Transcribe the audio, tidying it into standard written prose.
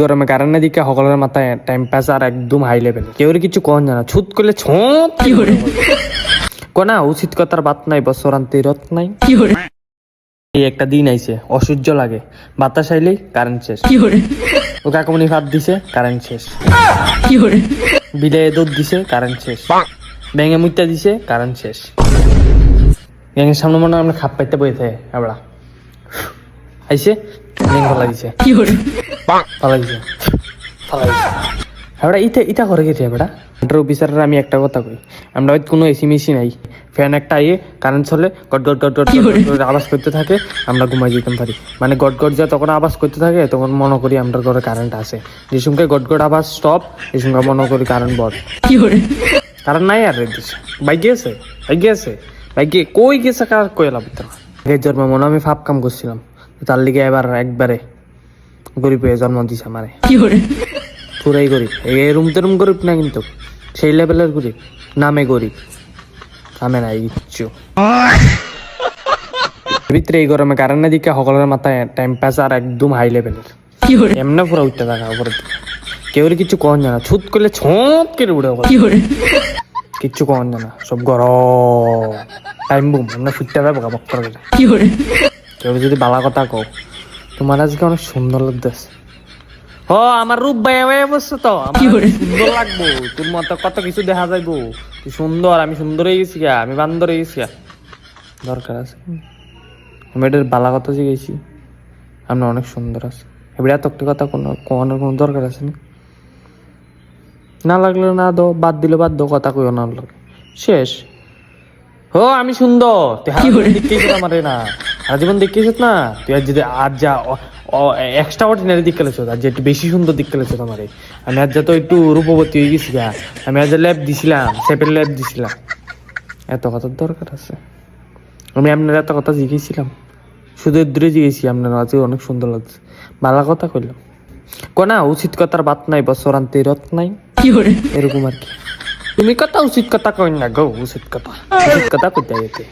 গরমে কারেন্ট দিকে সকলের মাথায় টেম্পারেচার একদম হাই লেভেল, কেউ কিছু কন জানা, ছুট করলে ছোঁত কোনা উচিত কথার বাত নাই, বছরান্তে রত নাই। এই একটা দিন আইছে অসহ্য লাগে, বাতাস আইলেই কারেন্ট শেষ। ও কাকুমনি ভাত দিছে কারেন্ট শেষ, বিলে দুধ দিছে কারেন্ট শেষ, ব্যাঙে মুইতা দিছে কারেন্ট শেষ। ব্যাঙের সামনে মনে হয় আমরা খাপ পাইতে বই থাকে আমরা আইসে ব্যাঙ ফালা দিছে, ফালা দিছে, ফালা দিছে। আমরা ইটা করে গেছি আমরা অফিসাররা। আমি একটা কথা কই, আমরা হয়তো কোনো এসি মেশি নাই, ফ্যান একটা আইয়ে কারেন্ট চলে goat goat goat goat goat আওয়াজ করতে থাকে, আমরা ঘুমাই যেতাম পারি। মানে গট গট যা তখন আওয়াজ করতে থাকে তখন মনে করি আমরা ঘরে কারেন্ট আছে। যে সঙ্গে গট গট আওয়াজ স্টপ, এই সঙ্গে মনে করি কারেন্ট বল। কারেন্ট নাই আর দিছে, বাইকে আছে, বাইকে আছে, বাইকে কই গেছে কার কইলাম তো। আগের জন্ম মনে আমি ফাপ কাম করছিলাম, তার লিগে এবার একবারে গরিব হয়ে জন্ম দিছে আমারে। পুরাই গরিব, এই রুম তেরুম গরিব না, কিন্তু সেই লেভেলের গরিব, নামে গরিব, নামে নাই কিচ্ছু। ভিতরে এই গরমে কারেন্ট দিকে সকলের মাথায় টেম্পারেচার একদম হাই লেভেলের, এমনি পুরো উঠতে থাকা উপরে। কেউ কিছু কন জানা, ছুট করলে ছোঁত করে উঠে, কিচ্ছু কন জানা, সব গরম টাইম বুম, আমরা ফুটতে যাবো কাপড় করে। কেউ যদি বালা কথা কও, তোমার আজকে অনেক সুন্দর লাগতেছে। ও আমার রূপ বাইয়া বাইয়া বসছে তো, আমার সুন্দর লাগবো, তোর মতো কত কিছু দেখা যাইবো, তুই সুন্দর, আমি সুন্দর হয়ে গেছি, আমি বান্দর হয়ে গেছি। দরকার আছে আমি এটার বালা কথা জিগেছি, আমরা অনেক সুন্দর আছে, এবার এত কথা কোনো দরকার আছে না লাগলে না দো, বাদ দিলে বাদ দো, কথা কইও না লাগে শেষ। ও আমি সুন্দর, তুই দেখেছিস আমার না, আর জীবন দেখেছিস না তুই, আর যদি আর যা এক্সট্রা অর্ডিনারি দিক খেলেছ, আর যে একটু বেশি সুন্দর দিক খেলেছ তোমার। আমি আজ যা তো একটু রূপবতী হয়ে গেছি, আমি আজ ল্যাব দিছিলাম, সেপের ল্যাব দিছিলাম, এত কথার দরকার আছে? আমি আপনার এত কথা জিজ্ঞেসছিলাম, শুধু দূরে জিজ্ঞেসি, আপনার আজকে অনেক সুন্দর লাগছে, ভালো কথা কইলাম। কোনা উচিত কথার বাত নাই, বছরান্তে রত নাই, এরকম আর কি। তুমি কথা উচিত কথা কই না গো, উচিত কথা কইতে